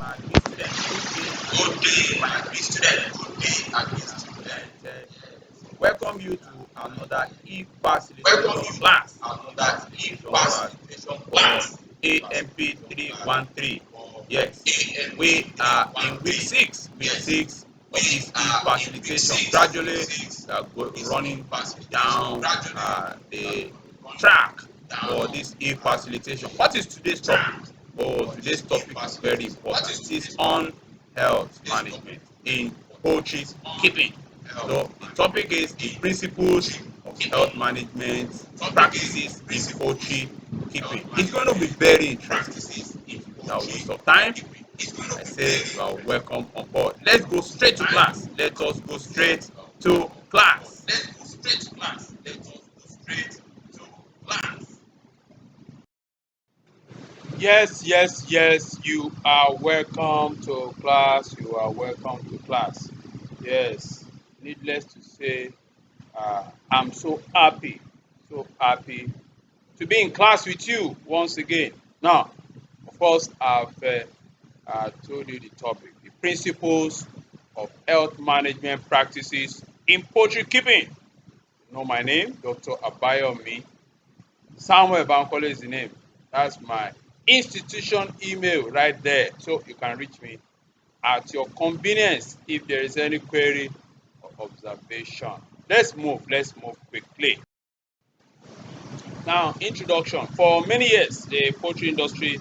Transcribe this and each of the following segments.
Good day, my dear student. Good day, my dear student. Welcome you to another Welcome e-facilitation you class. to another E-facilitation class e-facilitation for class. ANP313. Yes, we are in week ANP313. 6, week Yes, 6 we of this are in week e-facilitation. 6. Week Gradually, 6 we are of this running e-facilitation. down Gradually, we are the running track for down this e-facilitation. What is today's topic? track Oh, for today's this topic is very e-facilitation. What important. is It is today's on topic? health This topic management is in important. It poultry is on keeping. So health the topic management is the in principles poultry of keeping. health management Topic is practices in principles poultry of keeping. health It's going to be management very interesting. practices in Without poultry waste of time, keeping. It's going to I be say very you are interesting. welcome on board. Let's go straight to Time. class. Let us go I say straight you are to welcome on board. class. Let's go straight to class. Let us go straight to class. Yes, you are welcome to class. You are welcome to class. Yes, needless to say, I'm so happy to be in class with you once again. Now, of course, I've told you the topic, the principles of health management practices in poultry keeping. You know my name, Dr. Abayomi. Samuel Bankole is the name. That's my institution email right there. So you can reach me at your convenience if there is any query or observation. Let's move quickly. Now, introduction. For many years, the poultry industry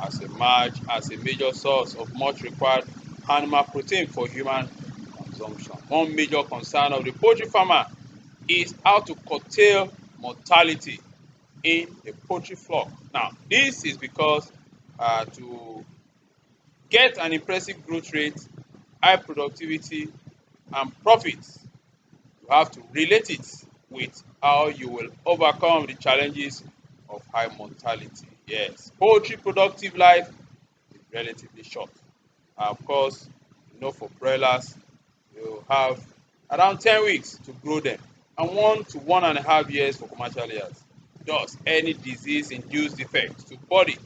has emerged as a major source of much required animal protein for human consumption. One major concern of the poultry farmer is how to curtail mortality in the poultry flock. Now, this is because to get an impressive growth rate, high productivity, and profits, you have to relate it with how you will overcome the challenges of high mortality. Yes, poultry productive life is relatively short. Of course, for broilers, you have around 10 weeks to grow them and 1 to 1.5 years for commercial layers. Thus, any disease-induced defects to body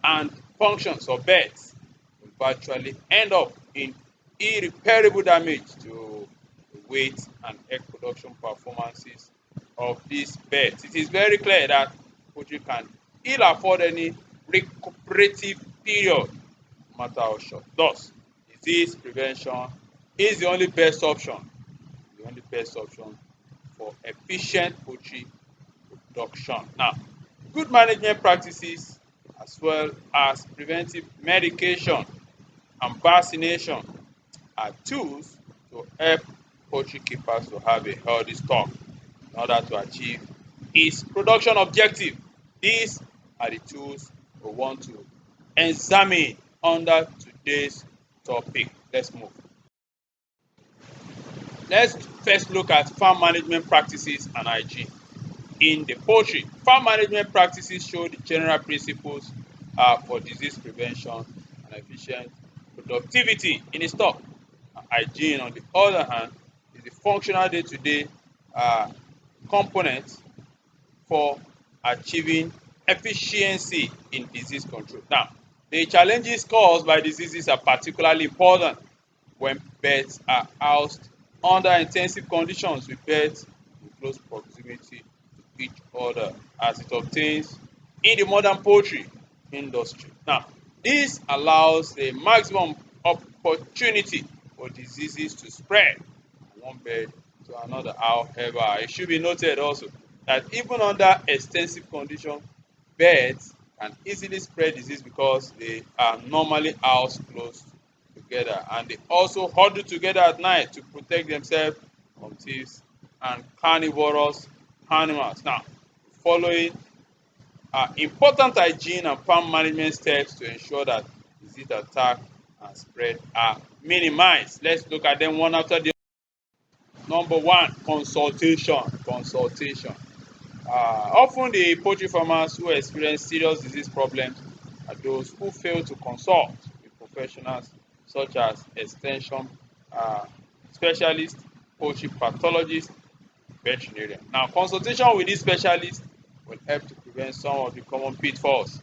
and functions of birds will virtually end up in irreparable damage to the weight and egg production performances of these birds. It is very clear that poultry can ill afford any recuperative period, no matter how short. Thus, disease prevention is the only best option for efficient poultry production. Now, good management practices as well as preventive medication and vaccination are tools to help poultry keepers to have a healthy stock in order to achieve its production objective. These are the tools we want to examine under today's topic. Let's move. Let's first look at farm management practices and hygiene in the poultry. Farm management practices show the general principles for disease prevention and efficient productivity in a stock. Hygiene, on the other hand, is the functional day-to-day component for achieving efficiency in disease control. Now, the challenges caused by diseases are particularly important when birds are housed under intensive conditions with birds in close proximity to each other as it obtains in the modern poultry industry. Now, this allows the maximum opportunity for diseases to spread from one bird to another. However, it should be noted also that even under extensive conditions, birds can easily spread disease because they are normally housed close together and they also huddle together at night to protect themselves from thieves and carnivorous animals. Now, following important hygiene and farm management steps to ensure that disease attack and spread are minimized. Let's look at them one after the other. Number one, consultation. Often the poultry farmers who experience serious disease problems are those who fail to consult with professionals such as extension uh, specialists, poultry pathologists, veterinarian. Now, consultation with these specialists will help to prevent some of the common pitfalls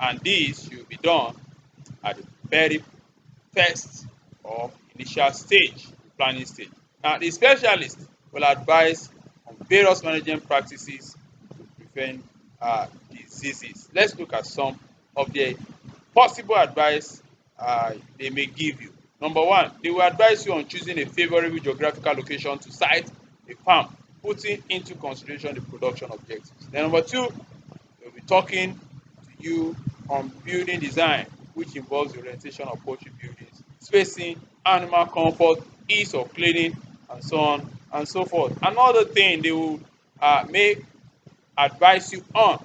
and these should be done at the very first or initial stage, planning stage. Now, the specialist will advise on various management practices to prevent diseases. Let's look at some of the possible advice they may give you. Number one, they will advise you on choosing a favorable geographical location to site a farm, putting into consideration the production objectives. Then number two, they'll be talking to you on building design, which involves the orientation of poultry buildings, spacing, animal comfort, ease of cleaning, and so on and so forth. Another thing they will may advise you on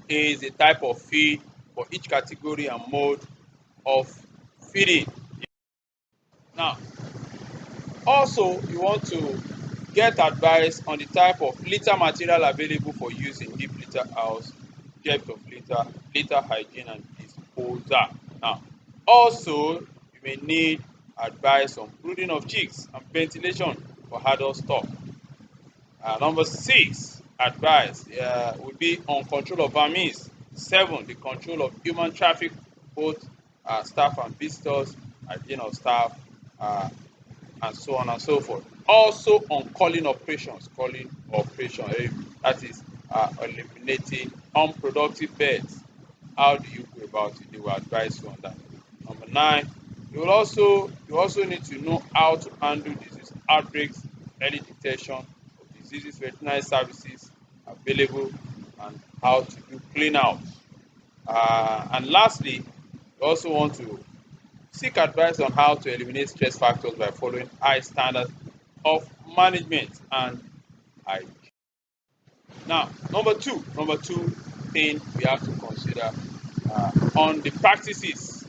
is the type of feed for each category and mode of feeding. Now, also, you want to get advice on the type of litter material available for use in deep litter house, depth of litter, litter hygiene and disposal. Now, also, you may need advice on brooding of chicks and ventilation for adult stock. Number six, advice would be on control of vermin. Seven, the control of human traffic, both staff and visitors, hygiene of staff, uh, and so on and so forth. Also on calling operation, that is eliminating unproductive beds. How do you go about it? They will advise you on that. Number nine, you also need to know how to handle disease outbreaks, early detection of diseases, veterinary services available, and how to do clean out. And lastly, you also want to seek advice on how to eliminate stress factors by following high standards of management and hygiene. Now, number two thing we have to consider on the practices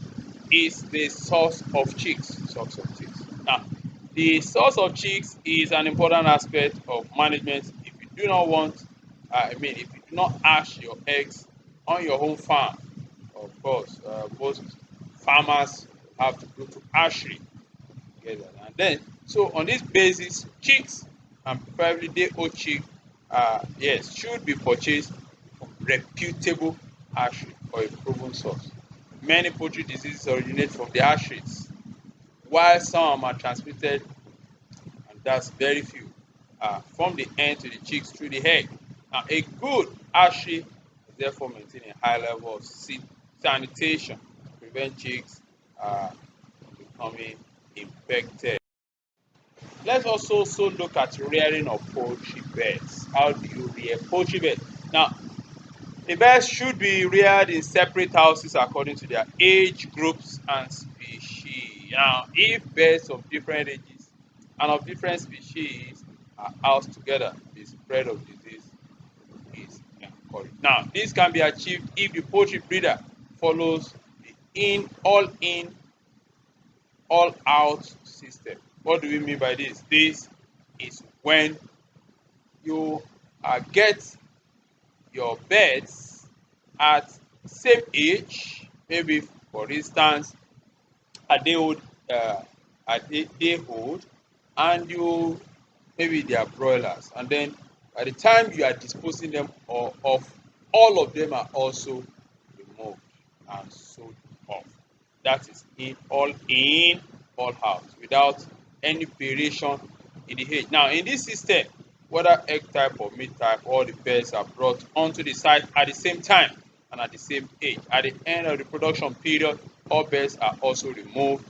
is the source of chicks. Source of chicks. Now, the source of chicks is an important aspect of management. If you do not want, if you do not hatch your eggs on your own farm, of course, most farmers have to go to hatchery together. And then, so on this basis, chicks and preferably day old chick, yes, should be purchased from reputable hatchery or a proven source. Many poultry diseases originate from the hatcheries, while some are transmitted, and that's very few, from the hen to the chicks through the egg. Now, a good hatchery is therefore maintain a high level of sanitation to prevent chicks from becoming infected. Let's also look at rearing of poultry birds. How do you rear poultry birds? Now, the birds should be reared in separate houses according to their age groups and species. Now, if birds of different ages and of different species are housed together, the spread of disease is encouraged. Now, this can be achieved if the poultry breeder follows the in, all out system. What do we mean by this? This is when you get your birds at same age, maybe for instance a day old, a day old, and you maybe they are broilers, and then by the time you are disposing them of, all of them are also removed and sold off. That is in, all out, without any variation in the age. Now, in this system, whether egg type or meat type, all the birds are brought onto the site at the same time and at the same age. At the end of the production period, all birds are also removed.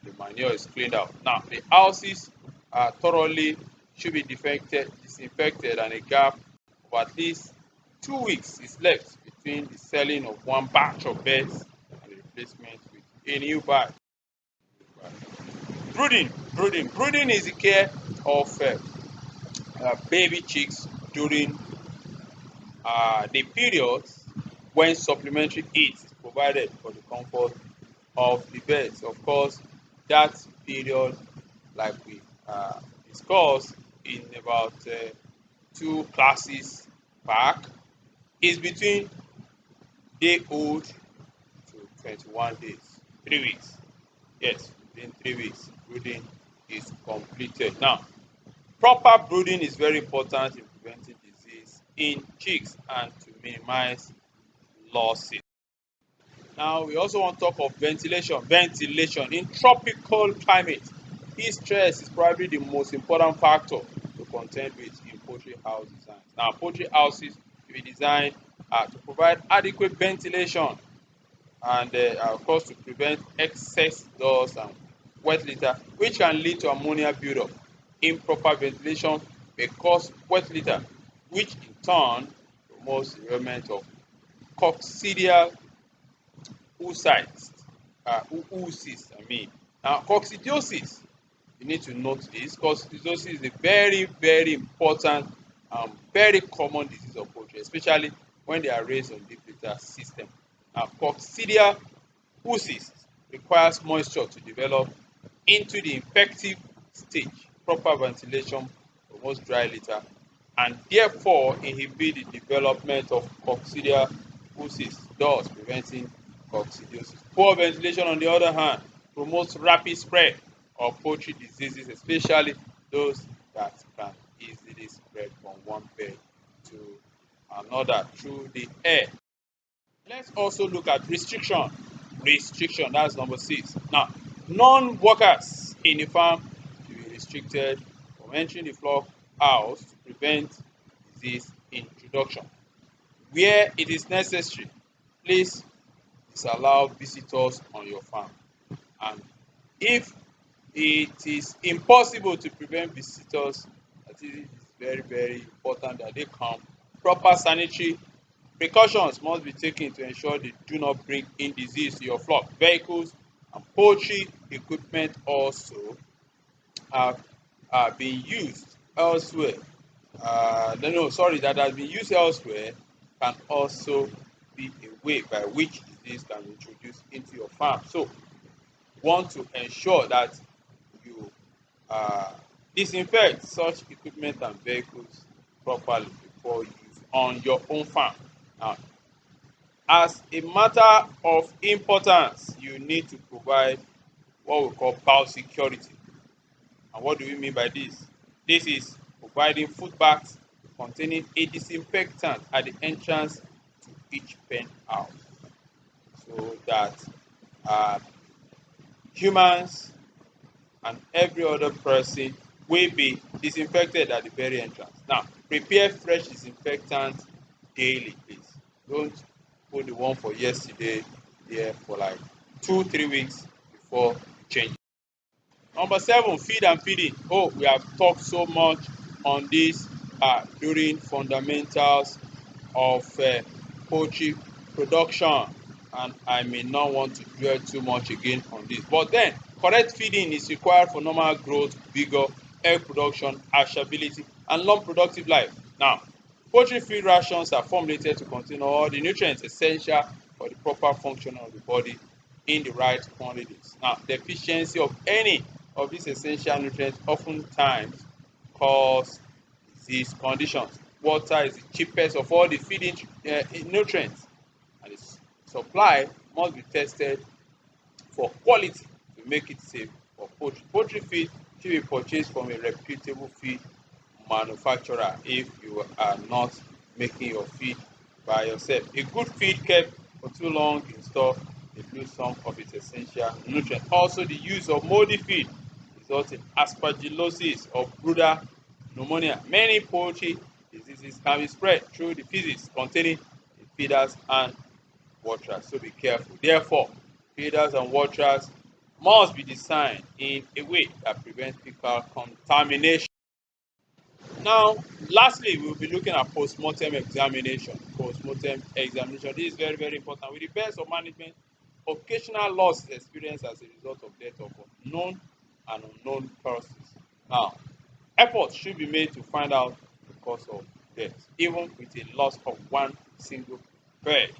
The manure is cleaned out. Now, the houses are thoroughly should be disinfected, and a gap of at least 2 weeks is left between the selling of one batch of birds and the replacement with a new batch. Brooding is the care of baby chicks during the periods when supplementary heat is provided for the comfort of the birds. Of course, that period, like we discussed in about two classes back, is between day old to 21 days, 3 weeks. Yes, within 3 weeks, brooding is completed. Now, proper brooding is very important in preventing disease in chicks and to minimize losses. Now, we also want to talk of ventilation. Ventilation in tropical climate. Heat stress is probably the most important factor to contend with in poultry house designs. Now, poultry houses will be designed to provide adequate ventilation and, of course, to prevent excess dust and wet litter, which can lead to ammonia buildup. Improper ventilation may cause wet litter, which in turn promotes the development of coccidial oocysts, oocysts, I mean. Now, coccidiosis, you need to note this. Coccidiosis is a very, very important, very common disease of poultry, especially when they are raised on deep litter system. Now, coccidia oocyst requires moisture to develop into the infective stage. Proper ventilation promotes dry litter and therefore inhibit the development of coccidia oocyst, thus preventing coccidiosis. Poor ventilation, on the other hand, promotes rapid spread of poultry diseases, especially those that can easily spread from one bird to another through the air. Let's also look at restriction. Restriction, that's number 6. Now, non-workers in the farm will be restricted from entering the flock house to prevent disease introduction. Where it is necessary, please disallow visitors on your farm. And if it is impossible to prevent visitors, I think it is very, very important that they come. Proper sanitary precautions must be taken to ensure they do not bring in disease to your flock. Vehicles and poultry equipment also have been used elsewhere. No, sorry, that has been used elsewhere can also be a way by which disease can be introduced into your farm. So, want to ensure that you uh, disinfect such equipment and vehicles properly before use on your own farm. Now, as a matter of importance, you need to provide what we call biosecurity. And what do we mean by this? This is providing food bags containing a disinfectant at the entrance to each pen house so that uh, humans and every other person will be disinfected at the very entrance. Now, prepare fresh disinfectant daily, please. Don't put the one for yesterday there for like 2-3 weeks before change. Number 7, feed and feeding. Oh, we have talked so much on this during fundamentals of poultry production, and I may not want to dwell too much again on this. But then, correct feeding is required for normal growth, vigor, egg production, hatchability, and long productive life. Now, poultry feed rations are formulated to contain all the nutrients essential for the proper function of the body in the right quantities. Now, deficiency of any of these essential nutrients oftentimes cause disease conditions. Water is the cheapest of all the feeding nutrients, and its supply must be tested for quality to make it safe for poultry. Poultry feed should be purchased from a reputable feed manufacturer if you are not making your feed by yourself. A good feed kept for too long in store may lose some of its essential nutrients. Also, the use of moldy feed results in aspergillosis or brooder pneumonia. Many poultry diseases can be spread through the feces containing the feeders and waters. So be careful. Therefore, feeders and waters must be designed in a way that prevents fecal contamination. Now, lastly, we'll be looking at post-mortem examination. Post-mortem examination. This is very, very important. With the best of management, occasional loss is experienced as a result of death of known and unknown causes. Now, efforts should be made to find out the cause of death, even with a loss of one single bird,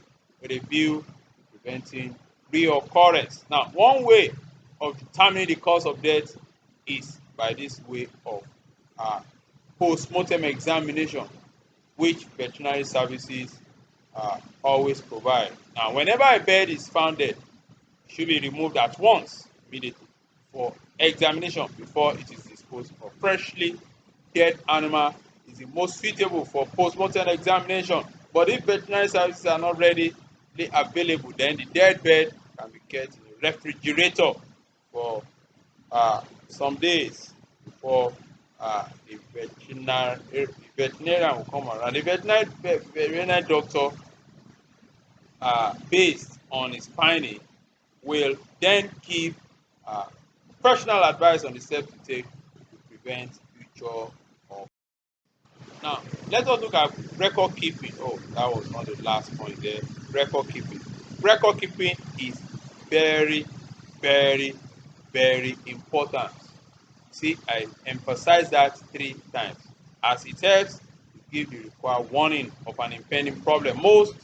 with a view to preventing reoccurrence. Now, one way of determining the cause of death is by this way of uh, post-mortem examination, which veterinary services always provide. Now, whenever a bird is found dead, it should be removed at once, immediately, for examination before it is disposed of. Freshly dead animal is the most suitable for post-mortem examination. But if veterinary services are not ready available, then the dead bed can be kept in a refrigerator for some days before veterinarian will come around. The veterinary doctor, based on his finding, will then give professional advice on the steps to take to prevent future. Now, let us look at record keeping. Oh, that was not the last point there. Record keeping. Record keeping is very, very, very important. See, I emphasize that 3 times, as it helps to give the required warning of an impending problem. Most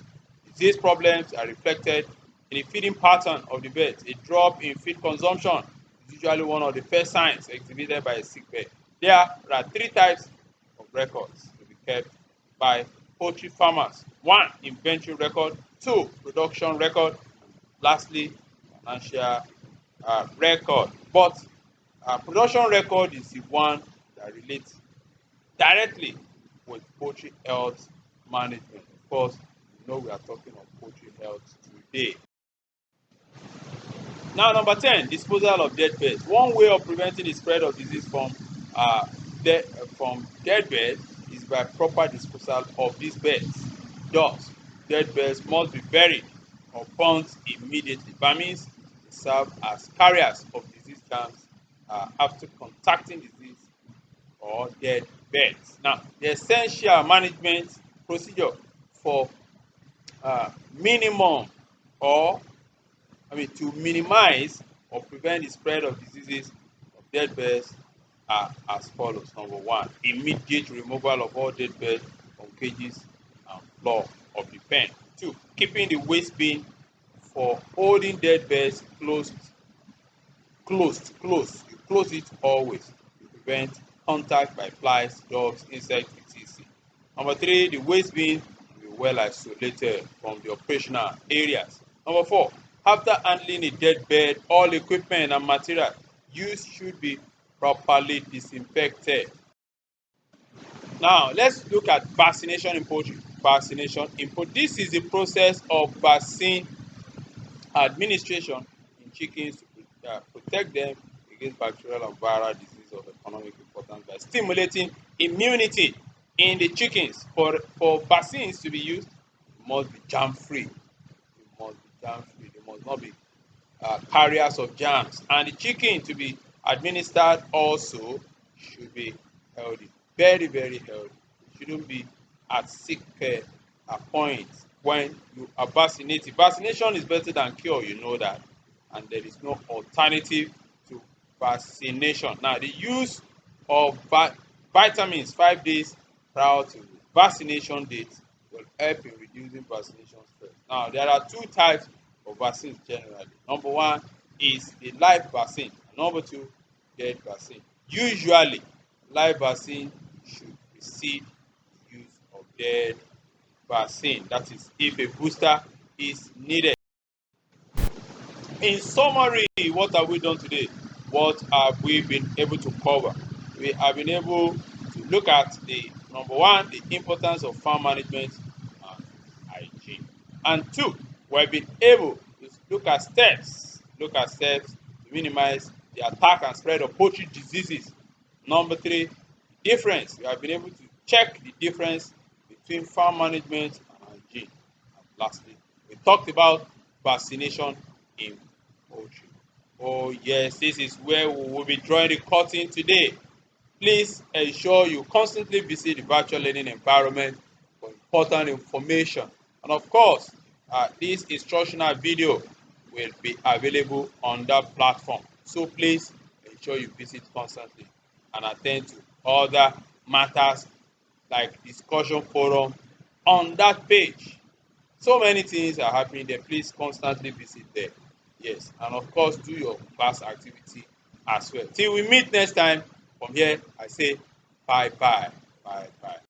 disease problems are reflected in the feeding pattern of the birds. A drop in feed consumption is usually one of the first signs exhibited by a sick bird. There are 3 types of records to be kept by poultry farmers. 1, inventory record. 2, production record. Lastly, financial record. But production record is the one that relates directly with poultry health management. Of course, you know we are talking of poultry health today. Now, number 10, disposal of dead birds. One way of preventing the spread of disease uh, from dead birds is by proper disposal of these birds. Thus, dead birds must be buried or burnt immediately. That means they serve as carriers of disease germs after contacting disease or dead birds. Now, the essential management procedure for minimum or to minimize or prevent the spread of diseases of dead birds are as follows. Number 1, immediate removal of all dead birds from cages and floor of the pen. 2, keeping the waste bin for holding dead birds closed. You close it always to prevent contact by flies, dogs, insects, etc. Number 3, the waste bin will be well isolated from the operational areas. Number 4, after handling a dead bird, all equipment and material used should be properly disinfected. Now, let's look at vaccination in poultry. Vaccination in poultry. This is the process of vaccine administration in chickens to protect them against bacterial and viral disease of economic importance by stimulating immunity in the chickens. For vaccines to be used, it must be germ-free. It must be germ-free. They must not be carriers of germs. And the chicken to be administered also should be healthy, very, very healthy. It shouldn't be at sick point when you are vaccinated. Vaccination is better than cure, you know that, and there is no alternative to vaccination. Now, the use of vitamins 5 days prior to vaccination date will help in reducing vaccination stress. Now, there are 2 types of vaccines generally. Number 1 is the live vaccine. Number 2, dead vaccine. Usually, live vaccine should precede the use of dead vaccine. That is, if a booster is needed. In summary, what have we done today? What have we been able to cover? We have been able to look at the number 1, the importance of farm management and hygiene. And 2, we have been able to look at steps to minimize the attack and spread of poultry diseases. Number 3, difference. We have been able to check the difference between farm management and hygiene. And lastly, we talked about vaccination in poultry. Oh yes, this is where we will be drawing the curtain today. Please ensure you constantly visit the virtual learning environment for important information. And of course, this instructional video will be available on that platform. So please ensure you visit constantly and attend to other matters like discussion forum on that page. So many things are happening there. Please constantly visit there. Yes, and of course, do your class activity as well. Till we meet next time, from here, I say bye bye. Bye bye.